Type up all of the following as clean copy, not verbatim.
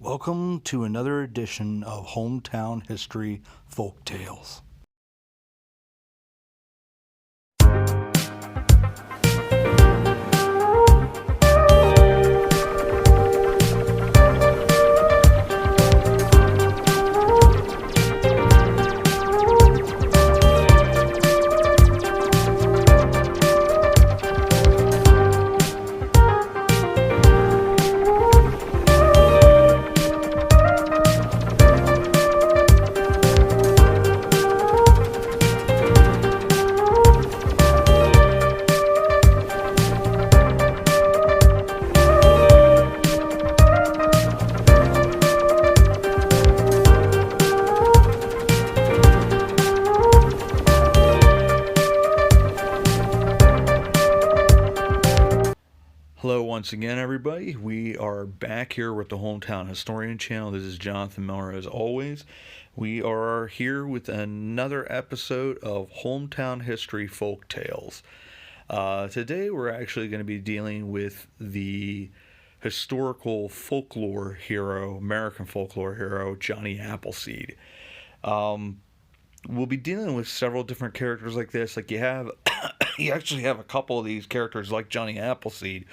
Welcome to another edition of Hometown History Folk Tales. Hello once again, everybody. We are back here with the Hometown Historian channel. This is Jonathan Miller as always. We are here with another episode of Hometown History Folk Tales. Today we're actually going to be dealing with the historical folklore hero, American folklore hero, Johnny Appleseed. We'll be dealing with several different characters like this. Like you actually have a couple of these characters like Johnny Appleseed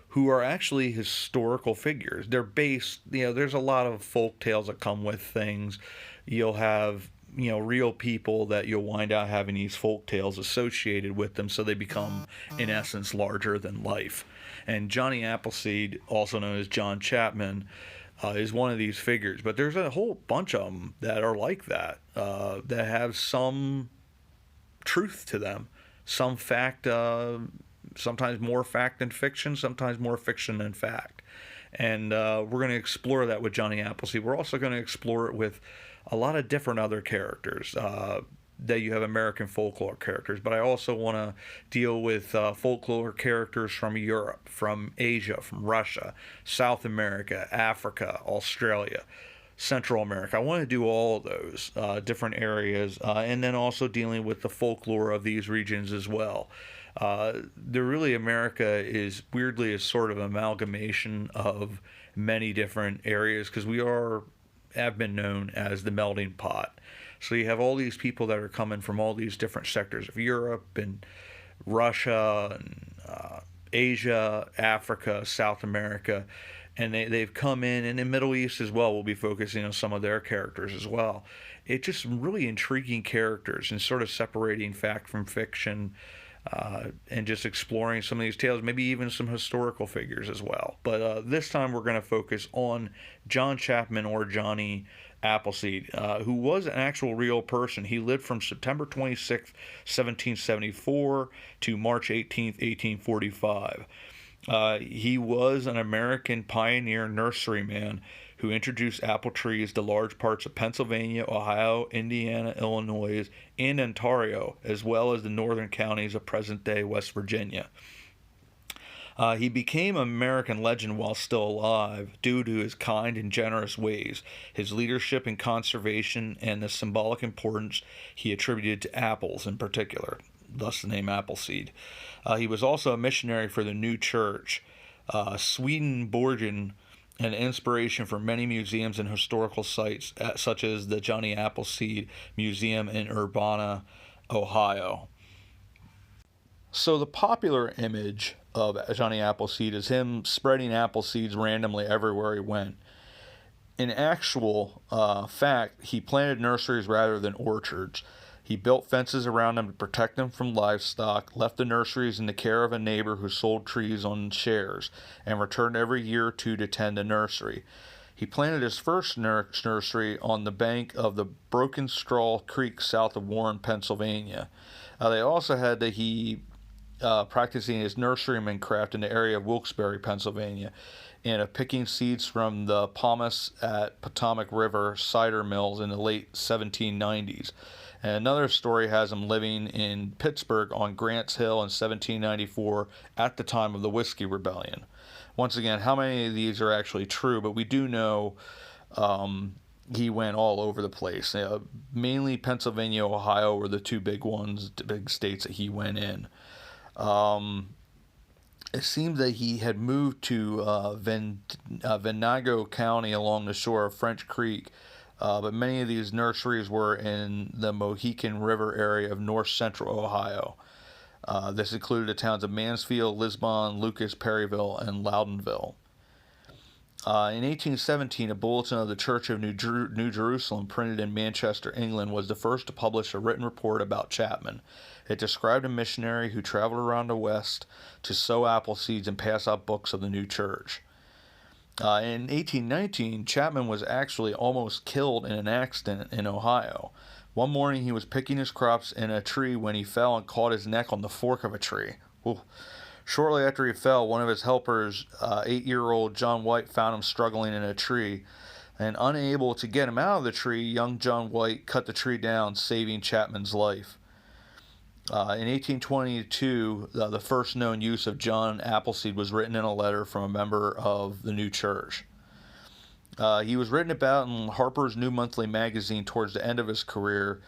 who are actually historical figures. They're based, there's a lot of folk tales that come with things. You'll have, real people that you'll wind out having these folk tales associated with them, so they become, in essence, larger than life. And Johnny Appleseed, also known as John Chapman, is one of these figures. But there's a whole bunch of them that are like that, that have some truth to them, some fact, sometimes more fact than fiction, sometimes more fiction than fact. And we're going to explore that with Johnny Appleseed. We're also going to explore it with a lot of different other characters that you have American folklore characters. But I also want to deal with folklore characters from Europe, from Asia, from Russia, South America, Africa, Australia, Central America. I want to do all of those different areas, and then also dealing with the folklore of these regions as well. America is weirdly a sort of amalgamation of many different areas, because we have been known as the melting pot. So you have all these people that are coming from all these different sectors of Europe and Russia and Asia, Africa, South America, and they've come in, and in the Middle East as well. We'll be focusing on some of their characters as well. It's just really intriguing characters and sort of separating fact from fiction, and just exploring some of these tales, maybe even some historical figures as well. But this time we're going to focus on John Chapman, or Johnny Appleseed, who was an actual real person. He lived from September 26, 1774 to March 18, 1845. He was an American pioneer nurseryman who introduced apple trees to large parts of Pennsylvania, Ohio, Indiana, Illinois, and Ontario, as well as the northern counties of present-day West Virginia. He became an American legend while still alive due to his kind and generous ways, his leadership in conservation, and the symbolic importance he attributed to apples in particular, thus the name Appleseed. He was also a missionary for the new church, Swedenborgian, an inspiration for many museums and historical sites, such as the Johnny Appleseed Museum in Urbana, Ohio. So the popular image of Johnny Appleseed is him spreading apple seeds randomly everywhere he went. In actual fact, he planted nurseries rather than orchards. He built fences around them to protect them from livestock, left the nurseries in the care of a neighbor who sold trees on shares, and returned every year or two to tend the nursery. He planted his first nursery on the bank of the Broken Straw Creek south of Warren, Pennsylvania. They also had he practicing his nurseryman craft in the area of Wilkes-Barre, Pennsylvania, and of picking seeds from the Pomace at Potomac River cider mills in the late 1790s. And another story has him living in Pittsburgh on Grant's Hill in 1794 at the time of the Whiskey Rebellion. Once again, how many of these are actually true? But we do know he went all over the place. Mainly Pennsylvania, Ohio were the two big ones, the big states that he went in. it seems that he had moved to Venango County along the shore of French Creek, but many of these nurseries were in the Mohican River area of north central Ohio. This included the towns of Mansfield, Lisbon, Lucas, Perryville, and Loudonville. In 1817, a bulletin of the Church of New Jerusalem, printed in Manchester, England, was the first to publish a written report about Chapman. It described a missionary who traveled around the West to sow apple seeds and pass out books of the new church. In 1819, Chapman was actually almost killed in an accident in Ohio. One morning he was picking his crops in a tree when he fell and caught his neck on the fork of a tree. Ooh. Shortly after he fell, one of his helpers, 8-year-old John White, found him struggling in a tree. And unable to get him out of the tree, young John White cut the tree down, saving Chapman's life. In 1822, the first known use of John Appleseed was written in a letter from a member of the new church. He was written about in Harper's New Monthly magazine towards the end of his career,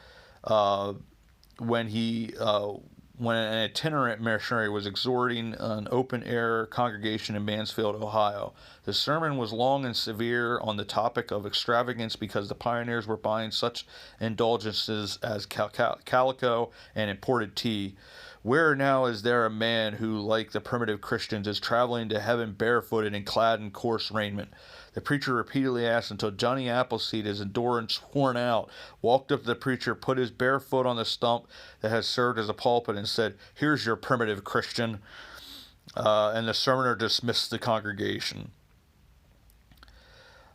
when an itinerant missionary was exhorting an open-air congregation in Mansfield, Ohio. The sermon was long and severe on the topic of extravagance because the pioneers were buying such indulgences as calico and imported tea. Where now is there a man who, like the primitive Christians, is traveling to heaven barefooted and clad in coarse raiment? The preacher repeatedly asked until Johnny Appleseed, his endurance worn out, walked up to the preacher, put his bare foot on the stump that had served as a pulpit, and said, "Here's your primitive Christian." And the sermoner dismissed the congregation.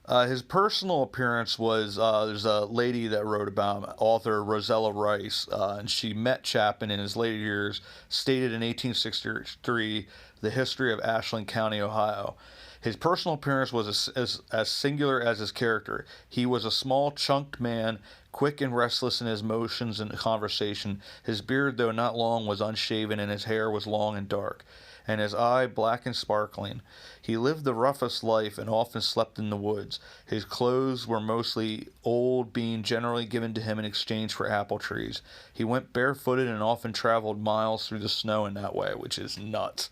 His personal appearance was, there's a lady that wrote about him, author Rosella Rice, and she met Chapman in his later years, stated in 1863, The History of Ashland County, Ohio. His personal appearance was as singular as his character. He was a small, chunked man, quick and restless in his motions and conversation. His beard, though not long, was unshaven, and his hair was long and dark, and his eye black and sparkling. He lived the roughest life and often slept in the woods. His clothes were mostly old, being generally given to him in exchange for apple trees. He went barefooted and often traveled miles through the snow in that way, which is nuts.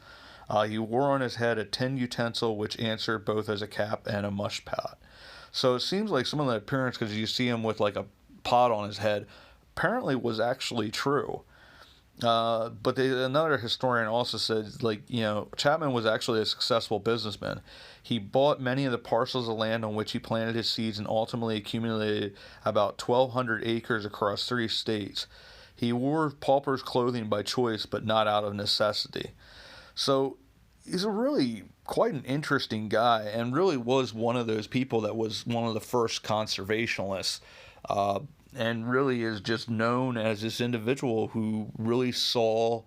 He wore on his head a tin utensil which answered both as a cap and a mush pot. So it seems like some of the appearance, because you see him with like a pot on his head, apparently was actually true. But another historian also said, Chapman was actually a successful businessman. He bought many of the parcels of land on which he planted his seeds and ultimately accumulated about 1,200 acres across 3 states. He wore pauper's clothing by choice, but not out of necessity. So he's a really quite an interesting guy, and really was one of those people that was one of the first conservationists, and really is just known as this individual who really saw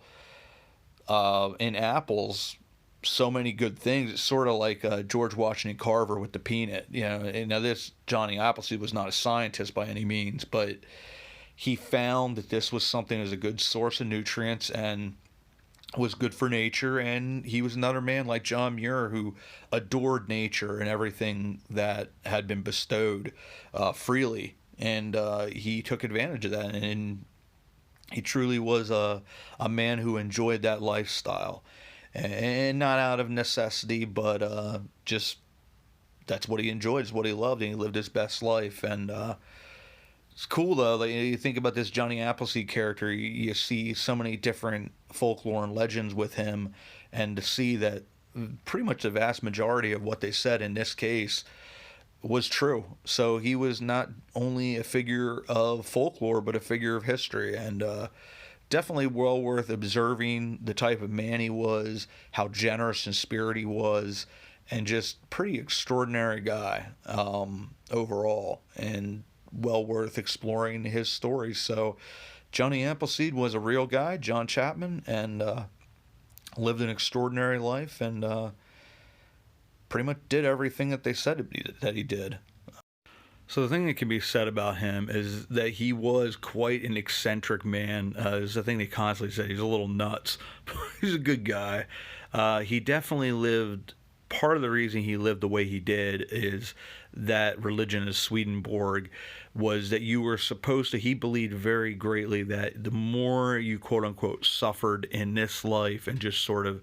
in apples so many good things. It's sort of like George Washington Carver with the peanut. Now this Johnny Appleseed was not a scientist by any means, but he found that this was something as a good source of nutrients and was good for nature. And he was another man like John Muir who adored nature and everything that had been bestowed freely, and he took advantage of that, and he truly was a man who enjoyed that lifestyle, and not out of necessity, but just that's what he enjoyed, it's what he loved, and he lived his best life. And it's cool though that you think about this Johnny Appleseed character. You see so many different folklore and legends with him, and to see that pretty much the vast majority of what they said in this case was true. So he was not only a figure of folklore, but a figure of history, and definitely well worth observing the type of man he was, how generous in spirit he was, and just pretty extraordinary guy overall, and well worth exploring his story. So Johnny Appleseed was a real guy, John Chapman, and lived an extraordinary life, and pretty much did everything that they said that he did. So the thing that can be said about him is that he was quite an eccentric man. There's the thing they constantly say, he's a little nuts. He's a good guy. He definitely lived, part of the reason he lived the way he did is that religion of Swedenborg was that you were supposed to, he believed very greatly that the more you quote unquote suffered in this life and just sort of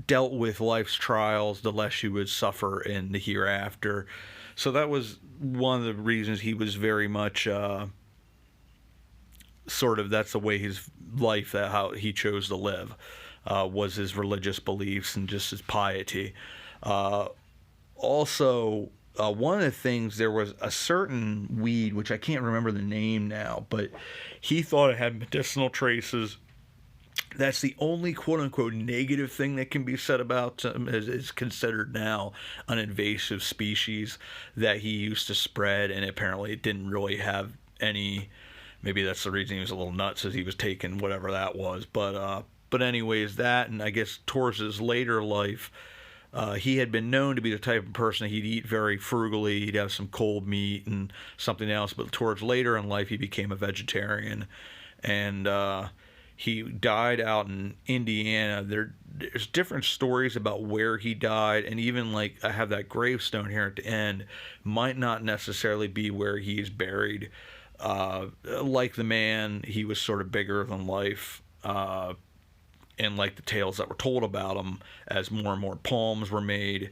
dealt with life's trials, the less you would suffer in the hereafter. So that was one of the reasons he was very much sort of, that's the way his life, that how he chose to live, was his religious beliefs and just his piety. Also, one of the things, there was a certain weed, which I can't remember the name now, but he thought it had medicinal traces. That's the only quote-unquote negative thing that can be said about him, is considered now an invasive species that he used to spread, and apparently it didn't really have any, maybe that's the reason he was a little nuts, as he was taking whatever that was. But anyways, that, and I guess towards his later life, he had been known to be the type of person that he'd eat very frugally. He'd have some cold meat and something else. But towards later in life, he became a vegetarian. And he died out in Indiana. There's different stories about where he died. And even, like, I have that gravestone here at the end, might not necessarily be where he's buried. Like the man, he was sort of bigger than life. And like the tales that were told about him, as more and more poems were made,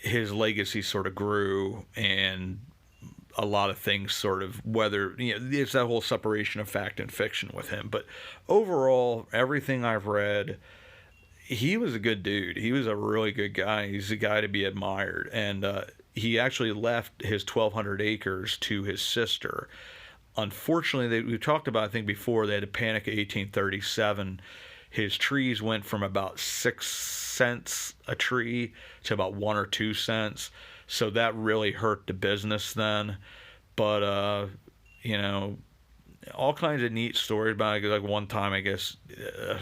his legacy sort of grew, and a lot of things sort of, whether, it's that whole separation of fact and fiction with him. But overall, everything I've read, he was a good dude. He was a really good guy. He's a guy to be admired. And he actually left his 1,200 acres to his sister. Unfortunately, we talked about, I think before, they had a panic of 1837. His trees went from about 6 cents a tree to about 1 or 2 cents. So that really hurt the business then. But, all kinds of neat stories about it. Like one time, I guess,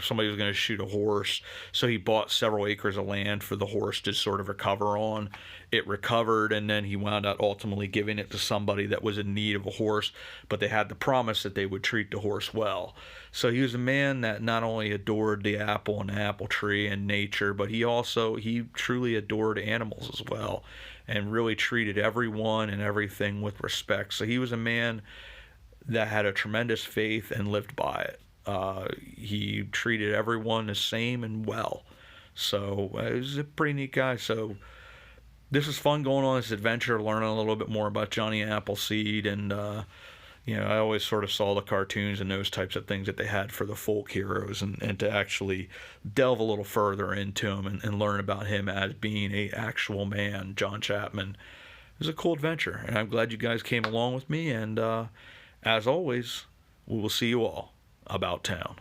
somebody was going to shoot a horse. So he bought several acres of land for the horse to sort of recover on. It recovered, and then he wound up ultimately giving it to somebody that was in need of a horse, but they had the promise that they would treat the horse well. So he was a man that not only adored the apple and the apple tree and nature, but he truly adored animals as well, and really treated everyone and everything with respect. So he was a man that had a tremendous faith and lived by it. He treated everyone the same and well. So he was a pretty neat guy. So this was fun going on this adventure, learning a little bit more about Johnny Appleseed. And, I always sort of saw the cartoons and those types of things that they had for the folk heroes. And to actually delve a little further into him and learn about him as being an actual man, John Chapman, it was a cool adventure. And I'm glad you guys came along with me. And as always, we will see you all about town.